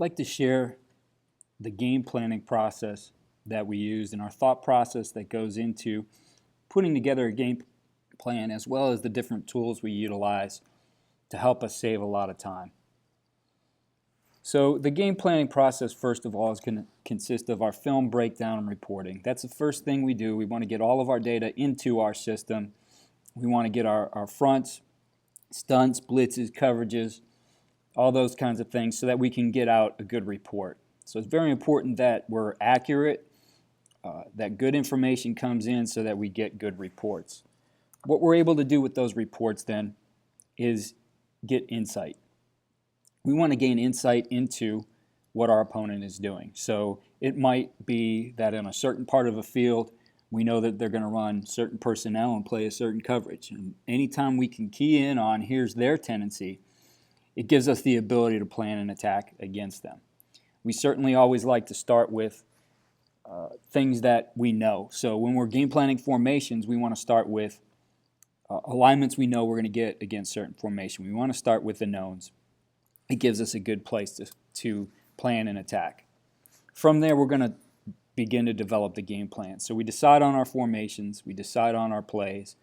like to share the game planning process that we use and our thought process that goes into putting together a game plan, as well as the different tools we utilize to help us save a lot of time. So the game planning process, first of all, is going to consist of our film breakdown and reporting. That's the first thing we do. We want to get all of our data into our system. We want to get our fronts, stunts, blitzes, coverages, all those kinds of things so that we can get out a good report. So it's very important that we're accurate, that good information comes in so that we get good reports. What we're able to do with those reports then is get insight. We want to gain insight into what our opponent is doing. So it might be that in a certain part of a field, we know that they're going to run certain personnel and play a certain coverage. And anytime we can key in on here's their tendency, it gives us the ability to plan an attack against them. We certainly always like to start with things that we know. So when we're game planning formations, we want to start with alignments we know we're going to get against certain formation. We want to start with the knowns. It gives us a good place to plan an attack. From there, we're going to begin to develop the game plan. So we decide on our formations, we decide on our plays.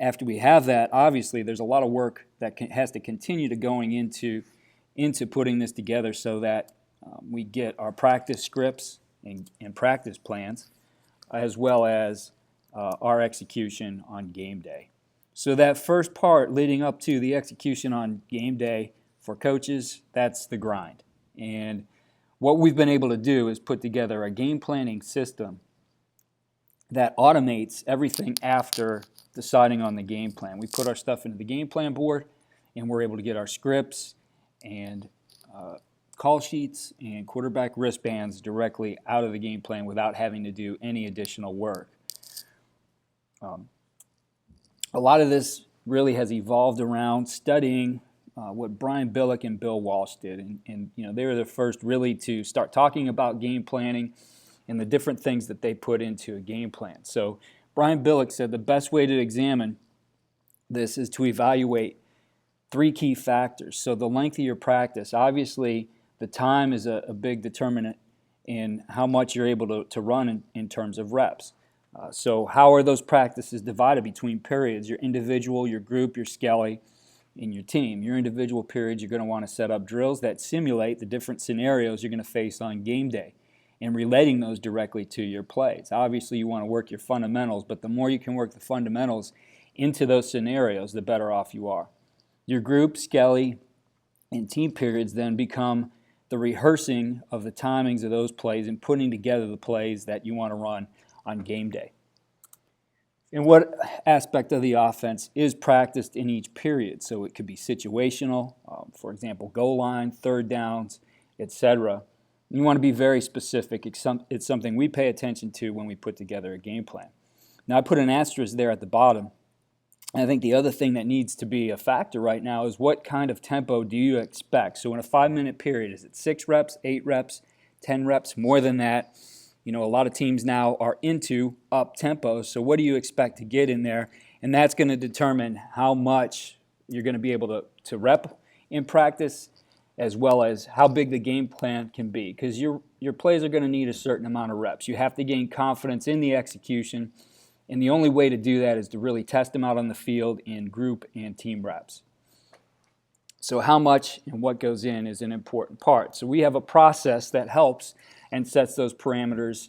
After we have that, obviously, there's a lot of work that has to continue to going into putting this together so that we get our practice scripts and practice plans, as well as our execution on game day. So that first part leading up to the execution on game day for coaches, that's the grind. And what we've been able to do is put together a game planning system that automates everything after deciding on the game plan. We put our stuff into the game plan board, and we're able to get our scripts and call sheets and quarterback wristbands directly out of the game plan without having to do any additional work. A lot of this really has evolved around studying what Brian Billick and Bill Walsh did, and they were the first really to start talking about game planning and the different things that they put into a game plan. So Brian Billick said the best way to examine this is to evaluate three key factors. So the length of your practice, obviously the time is a big determinant in how much you're able to run in terms of reps. So how are those practices divided between periods? Your individual, your group, your skelly, in your team. Your individual periods, you're going to want to set up drills that simulate the different scenarios you're going to face on game day and relating those directly to your plays. Obviously, you want to work your fundamentals, but the more you can work the fundamentals into those scenarios, the better off you are. Your group, skelly, and team periods then become the rehearsing of the timings of those plays and putting together the plays that you want to run on game day. And what aspect of the offense is practiced in each period? So it could be situational, for example, goal line, third downs, etc. You want to be very specific. It's something we pay attention to when we put together a game plan. Now I put an asterisk there at the bottom. And I think the other thing that needs to be a factor right now is what kind of tempo do you expect? So in a 5-minute period, is it 6 reps, 8 reps, 10 reps, more than that? A lot of teams now are into up tempo, so what do you expect to get in there? And that's going to determine how much you're going to be able to rep in practice, as well as how big the game plan can be, because your plays are going to need a certain amount of reps. You have to gain confidence in the execution, and the only way to do that is to really test them out on the field in group and team reps. So how much and what goes in is an important part. So we have a process that helps and sets those parameters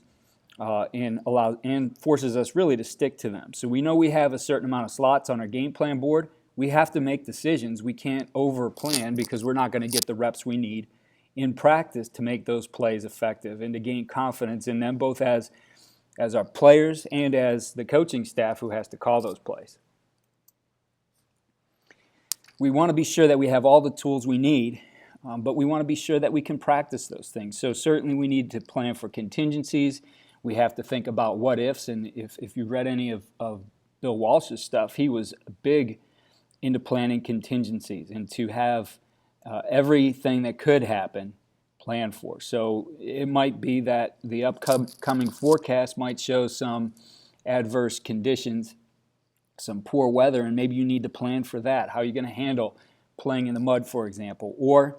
and forces us really to stick to them. So we know we have a certain amount of slots on our game plan board. We have to make decisions. We can't over-plan because we're not going to get the reps we need in practice to make those plays effective and to gain confidence in them, both as our players and as the coaching staff who has to call those plays. We want to be sure that we have all the tools we need, but we want to be sure that we can practice those things. So certainly we need to plan for contingencies. We have to think about what ifs, and if you read any of Bill Walsh's stuff, he was big into planning contingencies and to have everything that could happen planned for. So it might be that the upcoming forecast might show some adverse conditions, some poor weather, and maybe you need to plan for that. How are you going to handle playing in the mud, for example? Or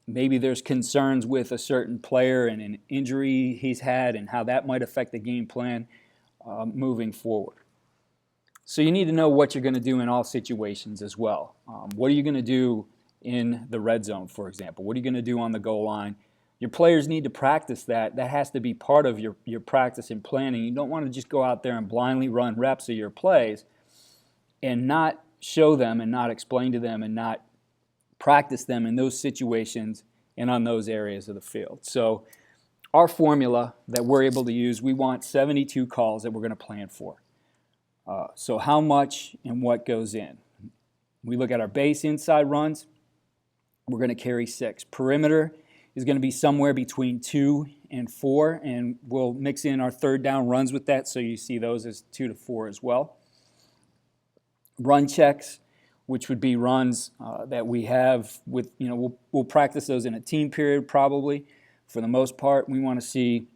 Maybe there's concerns with a certain player and an injury he's had and how that might affect the game plan moving forward. So you need to know what you're going to do in all situations as well. What are you going to do in the red zone, for example? What are you going to do on the goal line? Your players need to practice that. That has to be part of your practice and planning. You don't want to just go out there and blindly run reps of your plays and not show them and not explain to them and not practice them in those situations and on those areas of the field. So our formula that we're able to use, we want 72 calls that we're going to plan for. So how much and what goes in? We look at our base inside runs, we're going to carry 6. Perimeter is going to be somewhere between 2 and 4, and we'll mix in our third down runs with that, so you see those as 2 to 4 as well. Run checks, which would be runs that we have with, we'll practice those in a team period probably. For the most part, we want to see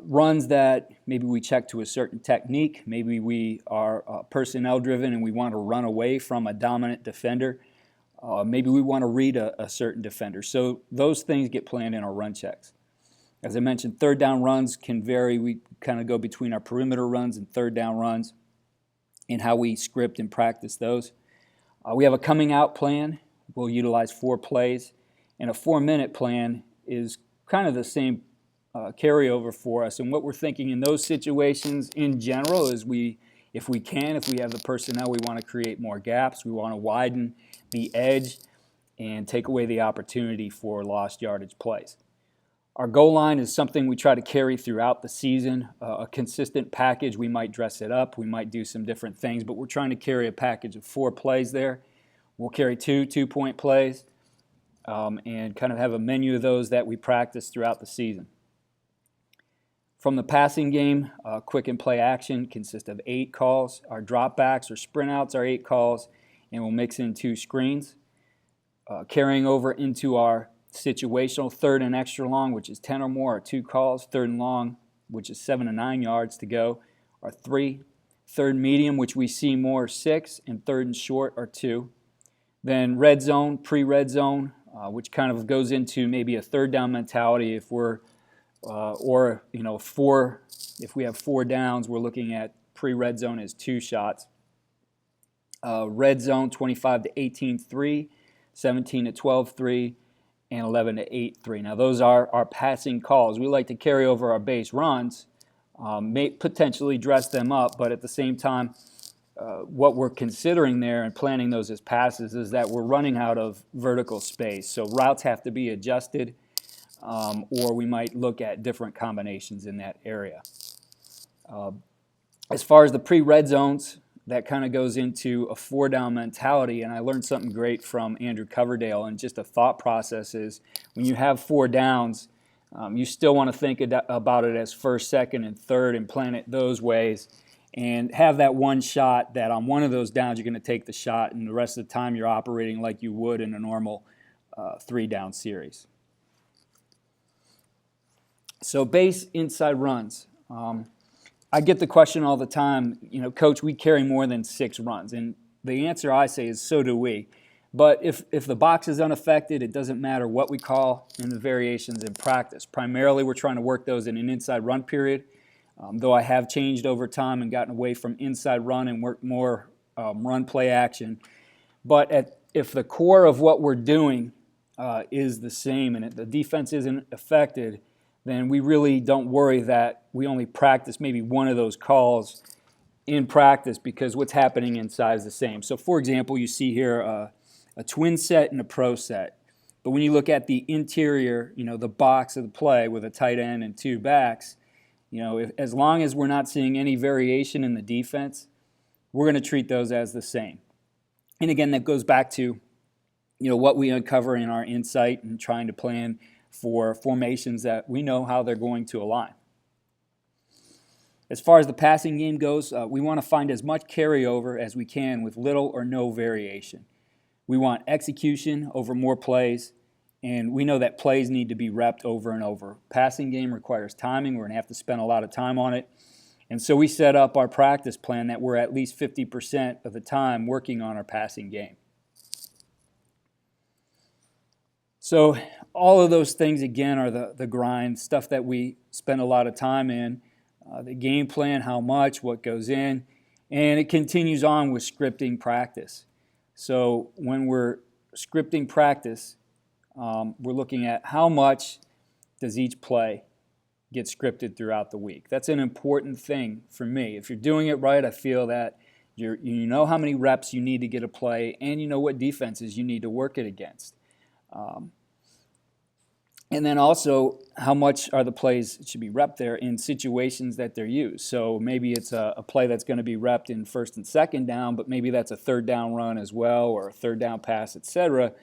runs that maybe we check to a certain technique. Maybe we are personnel driven and we want to run away from a dominant defender. Maybe we want to read a certain defender. So those things get planned in our run checks. As I mentioned, third down runs can vary. We kind of go between our perimeter runs and third down runs and how we script and practice those. We have a coming out plan. We'll utilize 4 plays. And a 4-minute plan is kind of the same carryover for us. And what we're thinking in those situations in general is if we have the personnel, we want to create more gaps. We want to widen the edge and take away the opportunity for lost yardage plays. Our goal line is something we try to carry throughout the season, a consistent package. We might dress it up, we might do some different things, but we're trying to carry a package of 4 plays there. We'll carry 2 2-point plays and kind of have a menu of those that we practice throughout the season. From the passing game, quick and play action consists of 8 calls. Our dropbacks or sprint outs are 8 calls, and we'll mix in 2 screens. Carrying over into our situational third and extra long, which is 10 or more, are 2 calls. Third and long, which is 7 to 9 yards to go, are 3. Third medium, which we see more, 6, and third and short are 2. Then red zone, pre-red zone, which kind of goes into maybe a third down mentality if we're if we have 4 downs, we're looking at pre-red zone as 2 shots. Red zone, 25 to 18, 3, 17 to 12, 3, and 11 to 8, 3. Now those are our passing calls. We like to carry over our base runs, may potentially dress them up, but at the same time, what we're considering there and planning those as passes is that we're running out of vertical space. So routes have to be adjusted. Or we might look at different combinations in that area. As far as the pre-red zones, that kind of goes into a 4-down mentality, and I learned something great from Andrew Coverdale, and just a thought process is when you have 4 downs, you still want to think about it as first, second, and third and plan it those ways, and have that one shot that on one of those downs you're going to take the shot, and the rest of the time you're operating like you would in a normal 3-down series. So base inside runs. I get the question all the time, Coach, we carry more than 6 runs. And the answer I say is so do we. But if the box is unaffected, it doesn't matter what we call in the variations in practice. Primarily, we're trying to work those in an inside run period, though I have changed over time and gotten away from inside run and worked more run play action. But if the core of what we're doing is the same and the defense isn't affected, then we really don't worry that we only practice maybe one of those calls in practice because what's happening inside is the same. So, for example, you see here a twin set and a pro set. But when you look at the interior, the box of the play with a tight end and 2 backs, as long as we're not seeing any variation in the defense, we're going to treat those as the same. And again, that goes back to what we uncover in our insight and trying to plan for formations that we know how they're going to align. As far as the passing game goes, we want to find as much carryover as we can with little or no variation. We want execution over more plays, and we know that plays need to be repped over and over. Passing game requires timing. We're going to have to spend a lot of time on it. And so we set up our practice plan that we're at least 50% of the time working on our passing game. So all of those things, again, are the grind, stuff that we spend a lot of time in. The game plan, how much, what goes in, and it continues on with scripting practice. So when we're scripting practice, we're looking at how much does each play get scripted throughout the week. That's an important thing for me. If you're doing it right, I feel that you know how many reps you need to get a play, and you know what defenses you need to work it against. And then also, how much are the plays should be repped there in situations that they're used. So maybe it's a play that's going to be repped in first and second down, but maybe that's a third down run as well, or a third down pass, etc.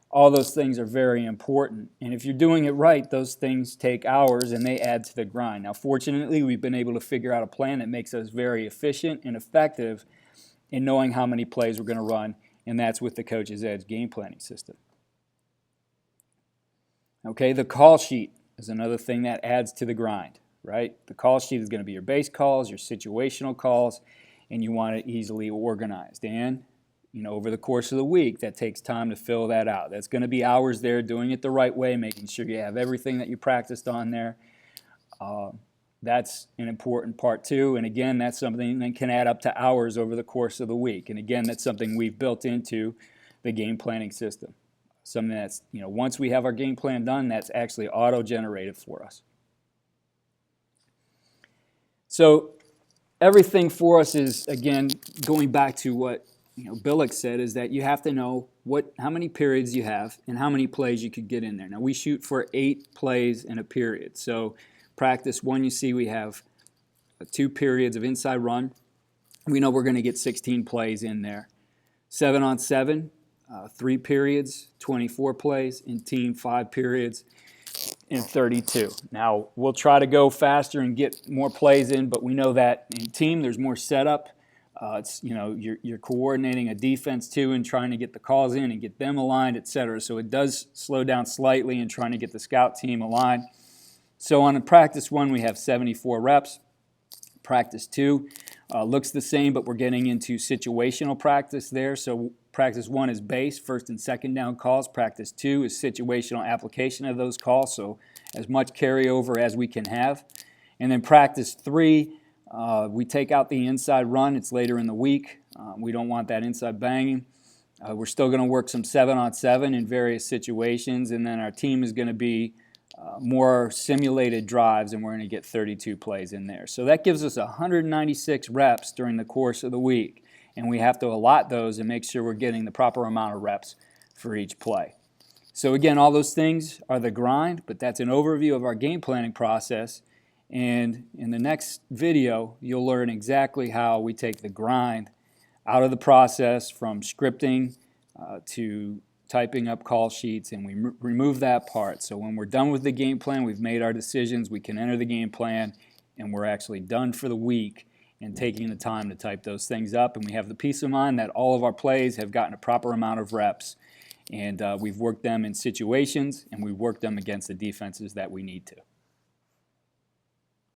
All those things are very important. And if you're doing it right, those things take hours and they add to the grind. Now, fortunately, we've been able to figure out a plan that makes us very efficient and effective in knowing how many plays we're going to run, and that's with the Coach's Edge game planning system. Okay, the call sheet is another thing that adds to the grind, right? The call sheet is going to be your base calls, your situational calls, and you want it easily organized. And, over the course of the week, that takes time to fill that out. That's going to be hours there doing it the right way, making sure you have everything that you practiced on there. That's an important part too. And again, that's something that can add up to hours over the course of the week. And again, that's something we've built into the game planning system. Something that's, once we have our game plan done, that's actually auto-generated for us. So everything for us is, again, going back to what Billick said, is that you have to know how many periods you have and how many plays you could get in there. Now, we shoot for 8 plays in a period. So practice 1, you see we have 2 periods of inside run. We know we're going to get 16 plays in there. 7-on-7. 3 periods, 24 plays. In team, 5 periods, and 32. Now, we'll try to go faster and get more plays in, but we know that in team there's more setup. You're coordinating a defense too and trying to get the calls in and get them aligned, etc. So it does slow down slightly in trying to get the scout team aligned. So on practice 1, we have 74 reps. Practice 2 looks the same, but we're getting into situational practice there. So practice 1 is base, first and second down calls. Practice 2 is situational application of those calls, so as much carryover as we can have. And then practice 3, we take out the inside run. It's later in the week. We don't want that inside banging. We're still going to work some 7-on-7 in various situations, and then our team is going to be more simulated drives, and we're going to get 32 plays in there. So that gives us 196 reps during the course of the week, and we have to allot those and make sure we're getting the proper amount of reps for each play. So again, all those things are the grind, but that's an overview of our game planning process. And in the next video, you'll learn exactly how we take the grind out of the process, from scripting to typing up call sheets, and we remove that part. So when we're done with the game plan, we've made our decisions, we can enter the game plan, and we're actually done for the week and taking the time to type those things up. And we have the peace of mind that all of our plays have gotten a proper amount of reps, and we've worked them in situations, and we've worked them against the defenses that we need to.